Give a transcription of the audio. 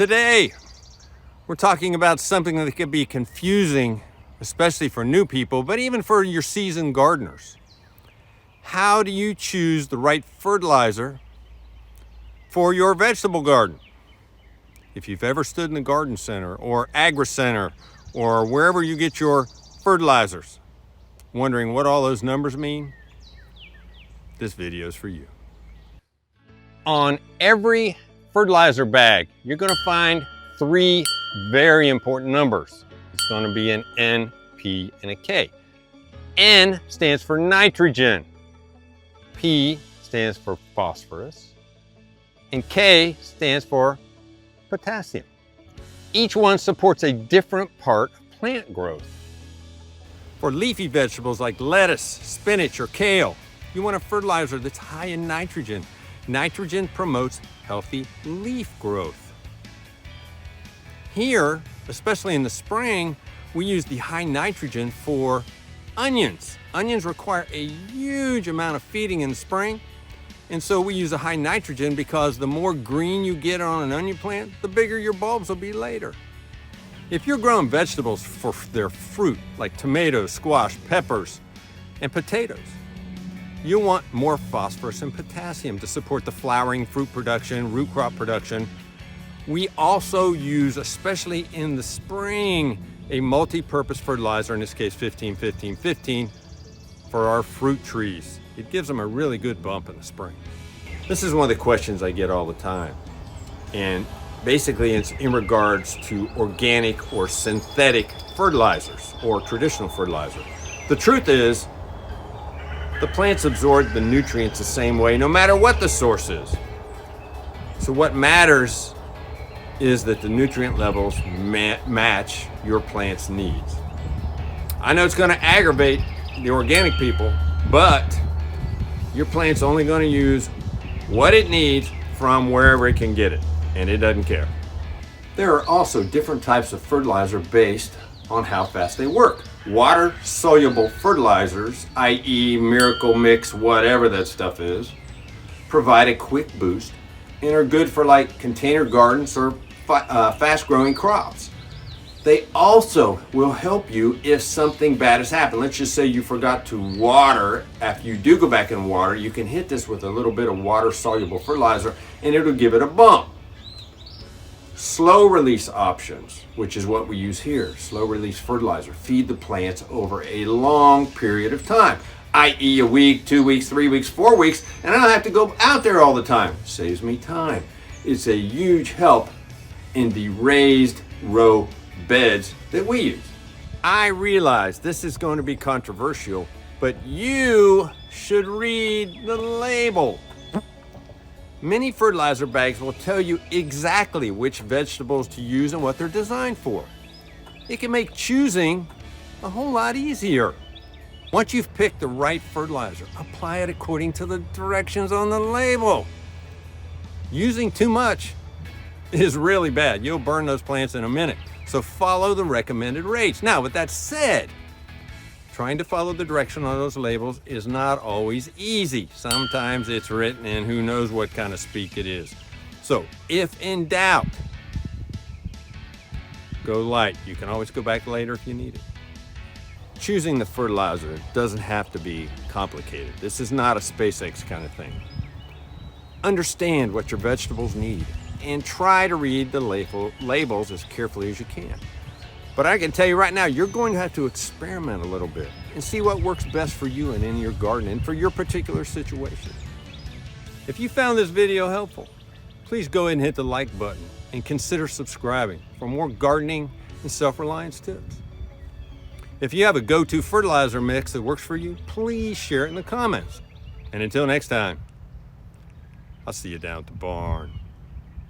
Today, we're talking about something that can be confusing, especially for new people, but even for your seasoned gardeners. How do you choose the right fertilizer for your vegetable garden? If you've ever stood in the garden center or agri center or wherever you get your fertilizers, wondering what all those numbers mean, this video is for you. On every fertilizer bag, you're going to find three very important numbers. It's going to be an N, P, and a K. N stands for nitrogen. P stands for phosphorus. And K stands for potassium. Each one supports a different part of plant growth. For leafy vegetables like lettuce, spinach, or kale, you want a fertilizer that's high in nitrogen. Nitrogen promotes healthy leaf growth. Here, especially in the spring, we use the high nitrogen for onions. Onions require a huge amount of feeding in the spring, and so we use a high nitrogen because the more green you get on an onion plant, the bigger your bulbs will be later. If you're growing vegetables for their fruit, like tomatoes, squash, peppers, and potatoes, you'll want more phosphorus and potassium to support the flowering, fruit production, root crop production. We also use, especially in the spring, a multi-purpose fertilizer, in this case 15-15-15, for our fruit trees. It gives them a really good bump in the spring. This is one of the questions I get all the time. And basically it's in regards to organic or synthetic fertilizers or traditional fertilizer. The truth is, the plants absorb the nutrients the same way, no matter what the source is. So what matters is that the nutrient levels match your plant's needs. I know it's going to aggravate the organic people, but your plant's only going to use what it needs from wherever it can get it, and it doesn't care. There are also different types of fertilizer based on how fast they work. Water-soluble fertilizers, i.e. Miracle Mix, whatever that stuff is, provide a quick boost and are good for like container gardens or fast-growing crops. They also will help you if something bad has happened. Let's just say you forgot to water. After you do go back and water, you can hit this with a little bit of water-soluble fertilizer and it'll give it a bump. Slow release options, which is what we use here, slow release fertilizer, feed the plants over a long period of time, i.e. a week, 2 weeks, 3 weeks, 4 weeks, and I don't have to go out there all the time. Saves me time. It's a huge help in the raised row beds that we use. I realize this is going to be controversial, but you should read the label. Many fertilizer bags will tell you exactly which vegetables to use and what they're designed for. It can make choosing a whole lot easier. Once you've picked the right fertilizer, apply it according to the directions on the label. Using too much is really bad. You'll burn those plants in a minute. So follow the recommended rates. Now, with that said, trying to follow the direction on those labels is not always easy. Sometimes it's written in who knows what kind of speak it is. So if in doubt, go light. You can always go back later if you need it. Choosing the fertilizer doesn't have to be complicated. This is not a SpaceX kind of thing. Understand what your vegetables need and try to read the labels as carefully as you can. But I can tell you right now, you're going to have to experiment a little bit and see what works best for you and in your garden and for your particular situation. If you found this video helpful, please go ahead and hit the like button and consider subscribing for more gardening and self-reliance tips. If you have a go-to fertilizer mix that works for you, please share it in the comments. And until next time, I'll see you down at the barn.